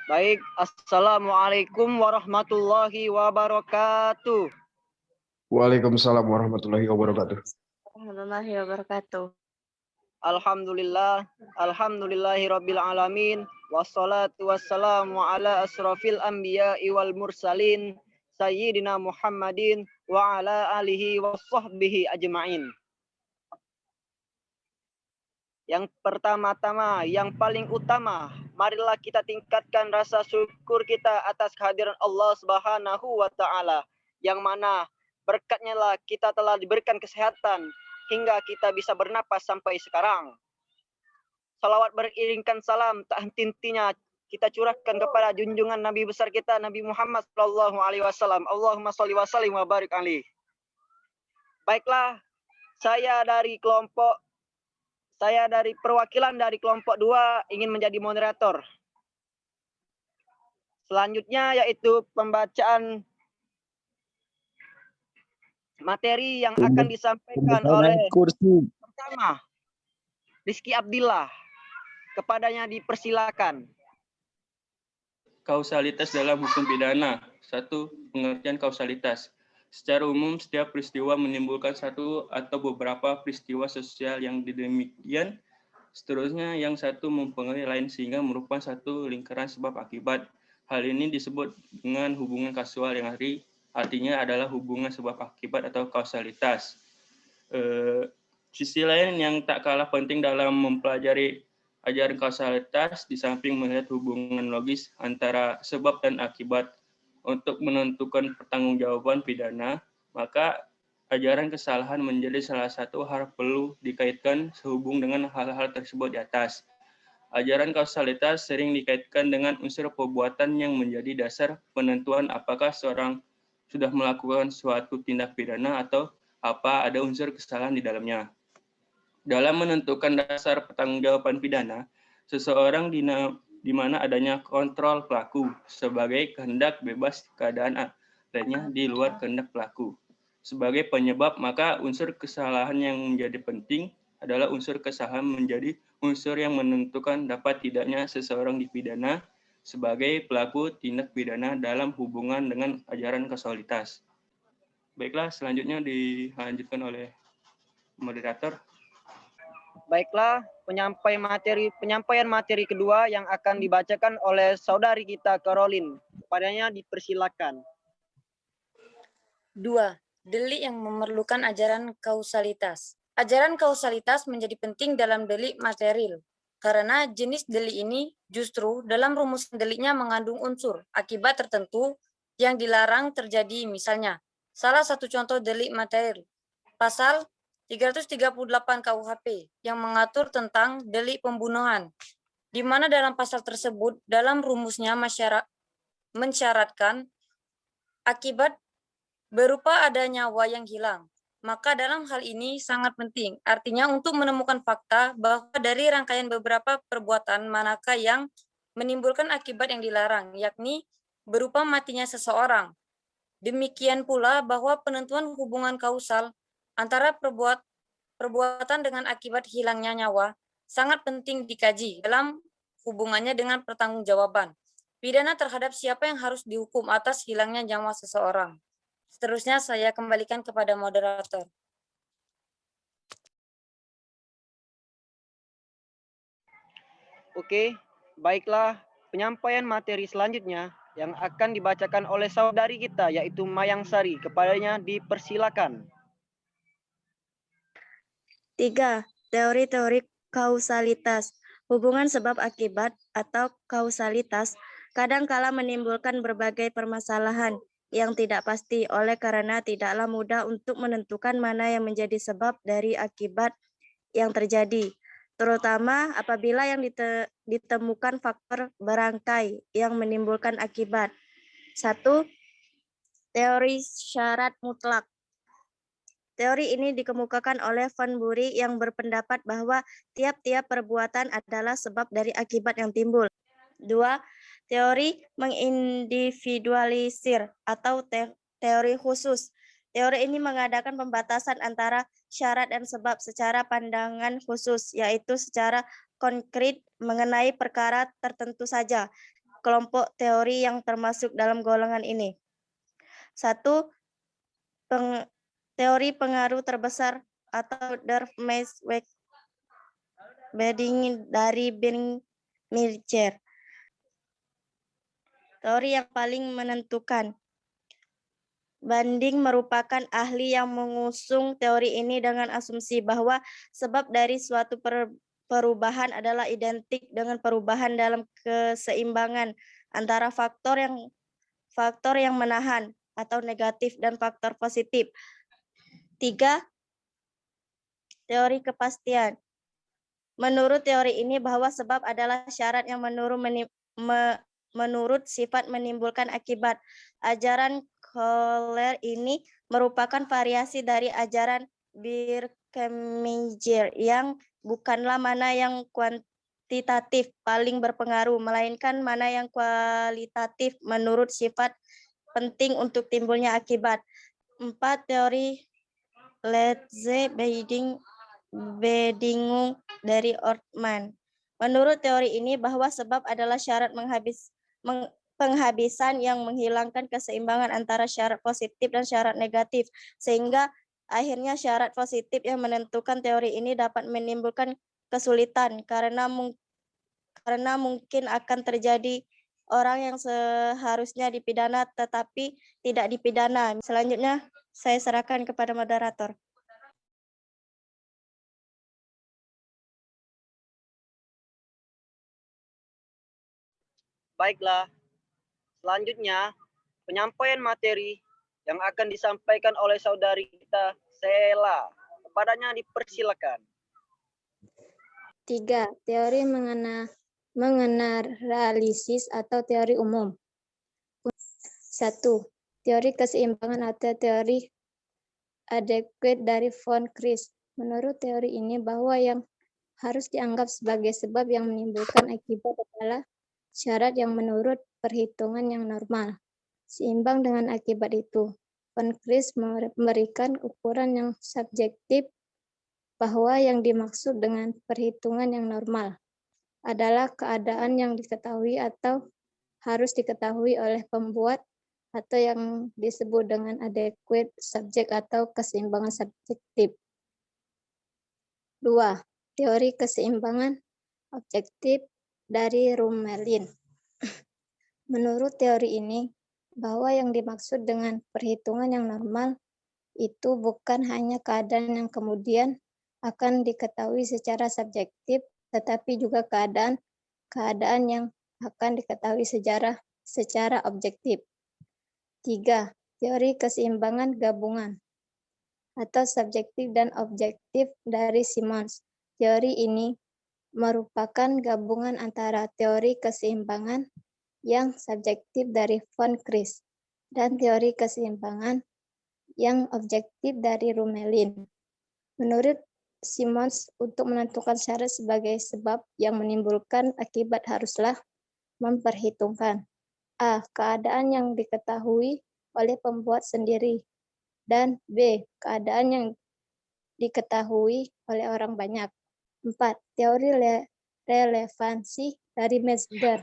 Baik, Assalamualaikum warahmatullahi wabarakatuh. Waalaikumsalam warahmatullahi wabarakatuh. Warahmatullahi wabarakatuh. Alhamdulillahi rabbil alamin. Wassalatu wassalamu ala asrafil anbiya'i wal mursalin. Sayyidina Muhammadin wa ala alihi wa sahbihi ajma'in. Yang pertama-tama, yang paling utama, marilah kita tingkatkan rasa syukur kita atas kehadiran Allah Subhanahu wa taala, yang mana berkatnya lah kita telah diberikan kesehatan hingga kita bisa bernapas sampai sekarang. Salawat beriringkan salam tak henti-hentinya kita curahkan kepada junjungan Nabi besar kita Nabi Muhammad sallallahu alaihi wasallam. Allahumma shalli wa sallim wa barik alaihi. Baiklah, saya dari perwakilan dari kelompok 2 ingin menjadi moderator. Selanjutnya yaitu pembacaan materi yang akan disampaikan oleh pertama Rizky Abdillah. Kepadanya dipersilakan. Kausalitas dalam hukum pidana. 1. Pengertian kausalitas. Secara umum, setiap peristiwa menimbulkan satu atau beberapa peristiwa sosial yang demikian. Seterusnya, yang satu mempengaruhi lain sehingga merupakan satu lingkaran sebab akibat. Hal ini disebut dengan hubungan kasual yang artinya adalah hubungan sebab akibat atau kausalitas. Sisi lain yang tak kalah penting dalam mempelajari ajaran kausalitas di samping melihat hubungan logis antara sebab dan akibat untuk menentukan pertanggungjawaban pidana, maka ajaran kesalahan menjadi salah satu hal perlu dikaitkan sehubung dengan hal-hal tersebut di atas. Ajaran kausalitas sering dikaitkan dengan unsur perbuatan yang menjadi dasar penentuan apakah seorang sudah melakukan suatu tindak pidana atau apa ada unsur kesalahan di dalamnya. Dalam menentukan dasar pertanggungjawaban pidana, seseorang di mana adanya kontrol pelaku sebagai kehendak bebas keadaan lainnya di luar kehendak pelaku. Sebagai penyebab, maka unsur kesalahan yang menjadi penting adalah unsur kesalahan menjadi unsur yang menentukan dapat tidaknya seseorang dipidana sebagai pelaku tindak pidana dalam hubungan dengan ajaran kausalitas. Baiklah, selanjutnya dilanjutkan oleh moderator. Baiklah, penyampaian materi kedua yang akan dibacakan oleh saudari kita Caroline. Kepadanya dipersilakan. 2. Delik yang memerlukan ajaran kausalitas. Ajaran kausalitas menjadi penting dalam delik material, karena jenis delik ini justru dalam rumusan deliknya mengandung unsur akibat tertentu yang dilarang terjadi. Misalnya, salah satu contoh delik material, pasal 338 KUHP yang mengatur tentang delik pembunuhan, di mana dalam pasal tersebut dalam rumusnya mensyaratkan akibat berupa ada nyawa yang hilang. Maka dalam hal ini sangat penting, artinya untuk menemukan fakta bahwa dari rangkaian beberapa perbuatan manakah yang menimbulkan akibat yang dilarang, yakni berupa matinya seseorang. Demikian pula bahwa penentuan hubungan kausal antara perbuatan dengan akibat hilangnya nyawa sangat penting dikaji dalam hubungannya dengan pertanggungjawaban pidana terhadap siapa yang harus dihukum atas hilangnya nyawa seseorang. Seterusnya saya kembalikan kepada moderator. Oke, baiklah. Penyampaian materi selanjutnya yang akan dibacakan oleh saudari kita yaitu Mayang Sari. Kepadanya dipersilakan. 3. Teori-teori kausalitas. Hubungan sebab akibat atau kausalitas kadangkala menimbulkan berbagai permasalahan yang tidak pasti oleh karena tidaklah mudah untuk menentukan mana yang menjadi sebab dari akibat yang terjadi, terutama apabila yang ditemukan faktor berangkai yang menimbulkan akibat. 1. Teori syarat mutlak. Teori ini dikemukakan oleh Van Bury yang berpendapat bahwa tiap-tiap perbuatan adalah sebab dari akibat yang timbul. 2. Teori mengindividualisir atau teori khusus. Teori ini mengadakan pembatasan antara syarat dan sebab secara pandangan khusus, yaitu secara konkret mengenai perkara tertentu saja. kelompok teori yang termasuk dalam golongan ini. 1. Teori pengaruh terbesar atau der meest beding dari Ben Mircher. Teori yang paling menentukan. Banding merupakan ahli yang mengusung teori ini dengan asumsi bahwa sebab dari suatu perubahan adalah identik dengan perubahan dalam keseimbangan antara faktor yang menahan atau negatif dan faktor positif. 3. Teori kepastian. Menurut teori ini bahwa sebab adalah syarat yang menurut sifat menimbulkan akibat. Ajaran Kohler ini merupakan variasi dari ajaran Birkemeijer yang bukanlah mana yang kuantitatif paling berpengaruh, melainkan mana yang kualitatif menurut sifat penting untuk timbulnya akibat. 4. Teori Letzte Bedingung dari Ortmann. Menurut teori ini bahwa sebab adalah syarat penghabisan yang menghilangkan keseimbangan antara syarat positif dan syarat negatif, sehingga akhirnya syarat positif yang menentukan teori ini dapat menimbulkan kesulitan karena mungkin akan terjadi orang yang seharusnya dipidana tetapi tidak dipidana. Selanjutnya saya serahkan kepada moderator. Baiklah, selanjutnya penyampaian materi yang akan disampaikan oleh saudari kita, Sela. Kepadanya dipersilakan. 3. Teori mengeneralisis atau teori umum. 1. Teori keseimbangan atau teori adequate dari von Christ. Menurut teori ini bahwa yang harus dianggap sebagai sebab yang menimbulkan akibat adalah syarat yang menurut perhitungan yang normal, seimbang dengan akibat itu. Von Christ memberikan ukuran yang subjektif bahwa yang dimaksud dengan perhitungan yang normal adalah keadaan yang diketahui atau harus diketahui oleh pembuat atau yang disebut dengan adequate subject atau keseimbangan subjektif. 2. Teori keseimbangan objektif dari Rumelin. Menurut teori ini, bahwa yang dimaksud dengan perhitungan yang normal itu bukan hanya keadaan yang kemudian akan diketahui secara subjektif, tetapi juga keadaan yang akan diketahui secara objektif. 3. Teori keseimbangan gabungan atau subjektif dan objektif dari Simons. Teori ini merupakan gabungan antara teori keseimbangan yang subjektif dari von Christ dan teori keseimbangan yang objektif dari Rumelin. Menurut Simons, untuk menentukan syarat sebagai sebab yang menimbulkan akibat haruslah memperhitungkan A. Keadaan yang diketahui oleh pembuat sendiri, dan B. Keadaan yang diketahui oleh orang banyak. 4. Teori relevansi dari Metzger.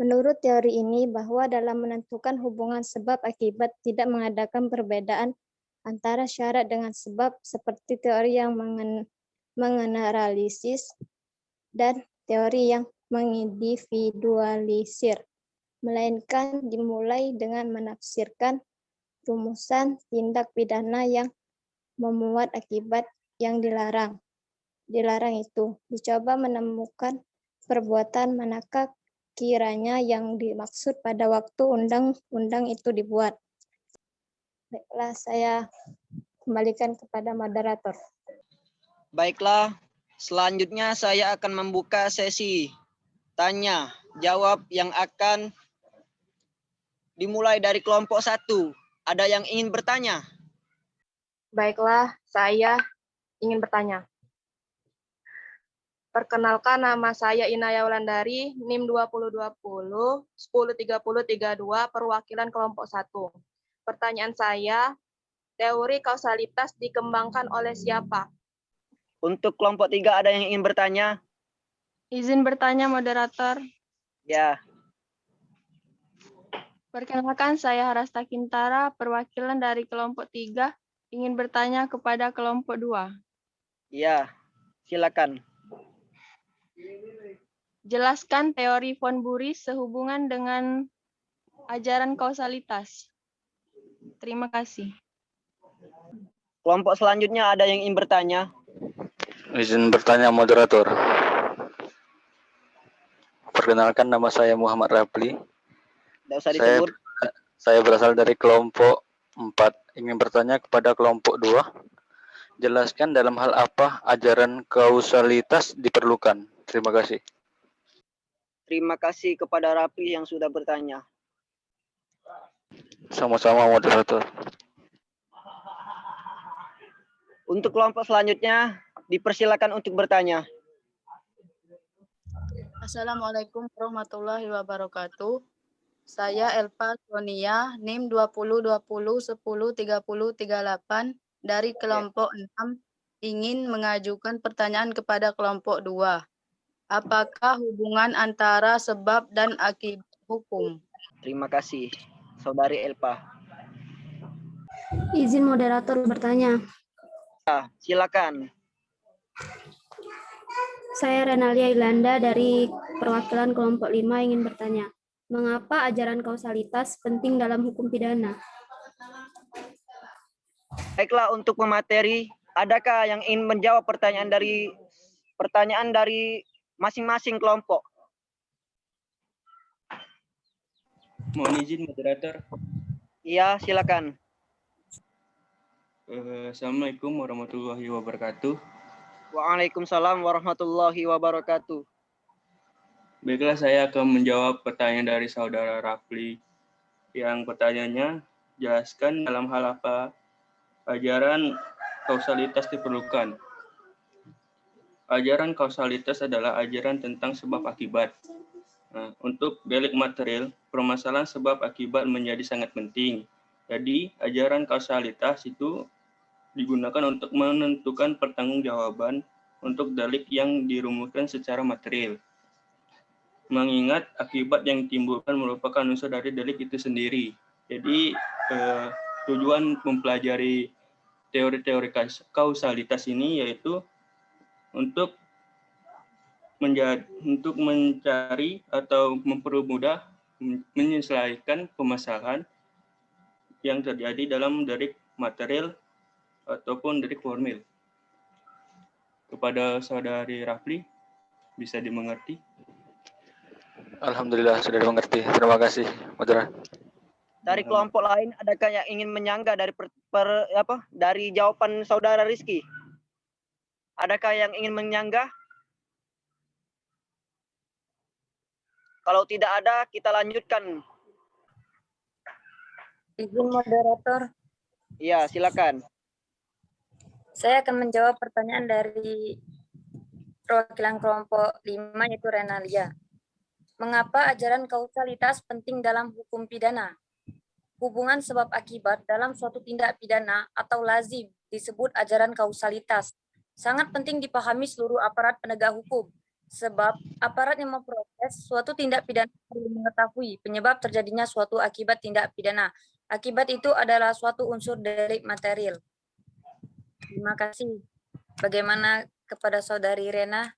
Menurut teori ini bahwa dalam menentukan hubungan sebab akibat tidak mengadakan perbedaan antara syarat dengan sebab seperti teori yang mengeneralisis dan teori yang mengindividualisir, melainkan dimulai dengan menafsirkan rumusan tindak pidana yang memuat akibat yang dilarang itu, dicoba menemukan perbuatan manakah kiranya yang dimaksud pada waktu undang-undang itu dibuat. Baiklah, saya kembalikan kepada moderator. Baiklah, selanjutnya saya akan membuka sesi tanya jawab yang akan dimulai dari kelompok 1. Ada yang ingin bertanya? Baiklah, saya ingin bertanya. Perkenalkan, nama saya Inaya Wulandari, NIM 2020 103032, perwakilan kelompok 1. Pertanyaan saya, teori kausalitas dikembangkan oleh siapa? Untuk kelompok 3 ada yang ingin bertanya? Izin bertanya, moderator. Ya, Perkenalkan, saya Harasta Kintara, perwakilan dari kelompok 3, ingin bertanya kepada kelompok 2. Iya, silakan. Jelaskan teori von Bury sehubungan dengan ajaran kausalitas. Terima kasih. Kelompok selanjutnya ada yang ingin bertanya? Izin bertanya moderator. Perkenalkan, nama saya Muhammad Rapli. Tidak usah disebut. Saya berasal dari kelompok 4. Ingin bertanya kepada kelompok 2. Jelaskan dalam hal apa ajaran kausalitas diperlukan. Terima kasih. Terima kasih kepada Rapli yang sudah bertanya. Sama-sama moderator. Untuk kelompok selanjutnya, dipersilakan untuk bertanya. Assalamualaikum warahmatullahi wabarakatuh. Saya Elpa Sonia, NIM 2020103038 dari kelompok 6, ingin mengajukan pertanyaan kepada kelompok 2. Apakah hubungan antara sebab dan akibat hukum? Terima kasih, Saudari Elpa. Izin moderator bertanya. Silakan. Saya Renalia Ilanda dari perwakilan kelompok 5 ingin bertanya. Mengapa ajaran kausalitas penting dalam hukum pidana? Baiklah, untuk pemateri, adakah yang ingin menjawab pertanyaan dari masing-masing kelompok? Mohon izin moderator. Iya, silakan. Assalamualaikum warahmatullahi wabarakatuh. Waalaikumsalam warahmatullahi wabarakatuh. Baiklah, saya akan menjawab pertanyaan dari saudara Rafli. Yang pertanyaannya, jelaskan dalam hal apa ajaran kausalitas diperlukan. Ajaran kausalitas adalah ajaran tentang sebab akibat. Nah, untuk delik material, permasalahan sebab akibat menjadi sangat penting. Jadi, ajaran kausalitas itu digunakan untuk menentukan pertanggungjawaban untuk delik yang dirumuskan secara material. Mengingat akibat yang ditimbulkan merupakan unsur dari delik itu sendiri. Jadi, tujuan mempelajari teori-teori kausalitas ini yaitu untuk mencari atau mempermudah menyelesaikan permasalahan yang terjadi dalam delik material ataupun delik formil. Kepada saudari Rafli, bisa dimengerti? Alhamdulillah sudah dimengerti. Terima kasih, moderator. Dari kelompok lain, adakah yang ingin menyanggah dari jawaban saudara Rizky? Adakah yang ingin menyanggah? Kalau tidak ada, kita lanjutkan. Izin moderator. Iya, silakan. Saya akan menjawab pertanyaan dari perwakilan kelompok 5 yaitu Renalia. Mengapa ajaran kausalitas penting dalam hukum pidana? Hubungan sebab akibat dalam suatu tindak pidana atau lazim disebut ajaran kausalitas. Sangat penting dipahami seluruh aparat penegak hukum. Sebab aparat yang memproses suatu tindak pidana perlu mengetahui penyebab terjadinya suatu akibat tindak pidana. Akibat itu adalah suatu unsur delik material. Terima kasih. Bagaimana kepada saudari Rena?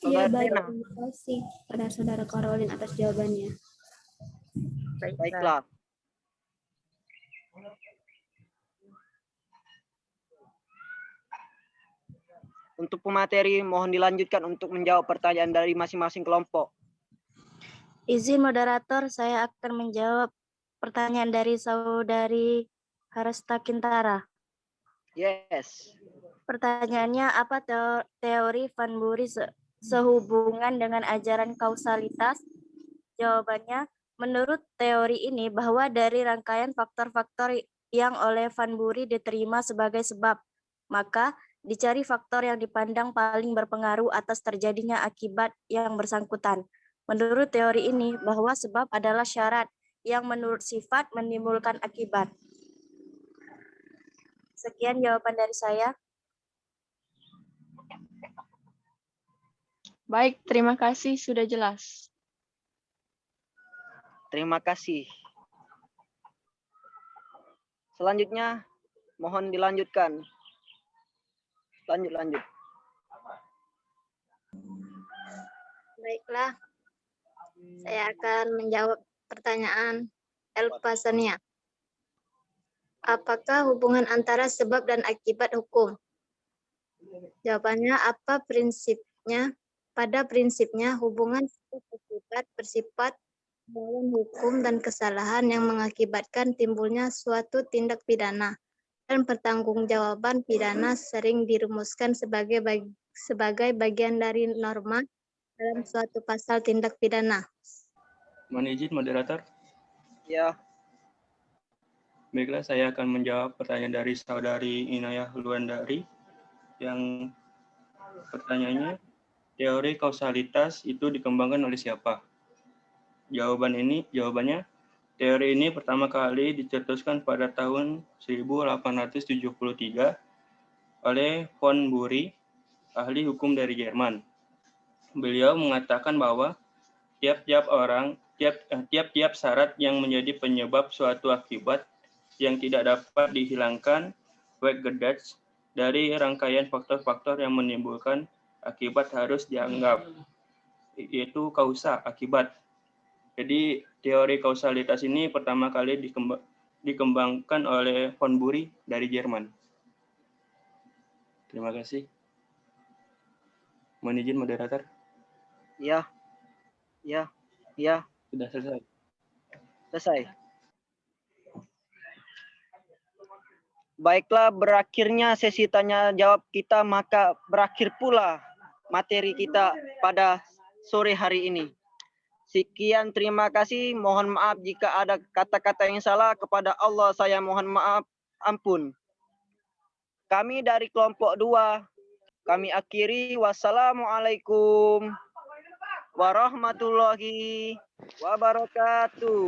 Iya, baik. Terima kasih pada saudara Caroline atas jawabannya. Baiklah. Untuk pemateri, mohon dilanjutkan untuk menjawab pertanyaan dari masing-masing kelompok. Izin moderator, saya akan menjawab pertanyaan dari saudari Harasta Kintara. Yes. Pertanyaannya, apa teori Van Bury sehubungan dengan ajaran kausalitas? Jawabannya, menurut teori ini bahwa dari rangkaian faktor-faktor yang oleh Van Bury diterima sebagai sebab, maka dicari faktor yang dipandang paling berpengaruh atas terjadinya akibat yang bersangkutan. Menurut teori ini, bahwa sebab adalah syarat yang menurut sifat menimbulkan akibat. Sekian jawaban dari saya. Baik, terima kasih sudah jelas. Terima kasih. Selanjutnya, mohon dilanjutkan. Lanjut. Baiklah, saya akan menjawab pertanyaan Elpasania. Apakah hubungan antara sebab dan akibat hukum? Jawabannya, apa prinsipnya? Pada prinsipnya, hubungan sebab akibat bersifat dalam hukum dan kesalahan yang mengakibatkan timbulnya suatu tindak pidana, dan pertanggungjawaban pidana sering dirumuskan sebagai bagian dari norma dalam suatu pasal tindak pidana. Mohon izin moderator. Ya. Baiklah, saya akan menjawab pertanyaan dari saudari Inayah Luandari yang pertanyaannya, teori kausalitas itu dikembangkan oleh siapa? Jawabannya, teori ini pertama kali dicetuskan pada tahun 1873 oleh von Bury, ahli hukum dari Jerman. Beliau mengatakan bahwa tiap-tiap syarat yang menjadi penyebab suatu akibat yang tidak dapat dihilangkan Wegedatz dari rangkaian faktor-faktor yang menimbulkan akibat harus dianggap, yaitu kausa, akibat. Jadi teori kausalitas ini pertama kali dikembangkan oleh von Bury dari Jerman. Terima kasih. Mohon izin moderator. Ya. Sudah selesai. Selesai. Baiklah, berakhirnya sesi tanya jawab kita, maka berakhir pula materi kita pada sore hari ini. Sekian, terima kasih. Mohon maaf jika ada kata-kata yang salah. Kepada Allah saya mohon maaf, ampun. Kami dari kelompok 2, kami akhiri. Wassalamualaikum warahmatullahi wabarakatuh.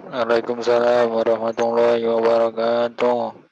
Waalaikumsalam warahmatullahi wabarakatuh.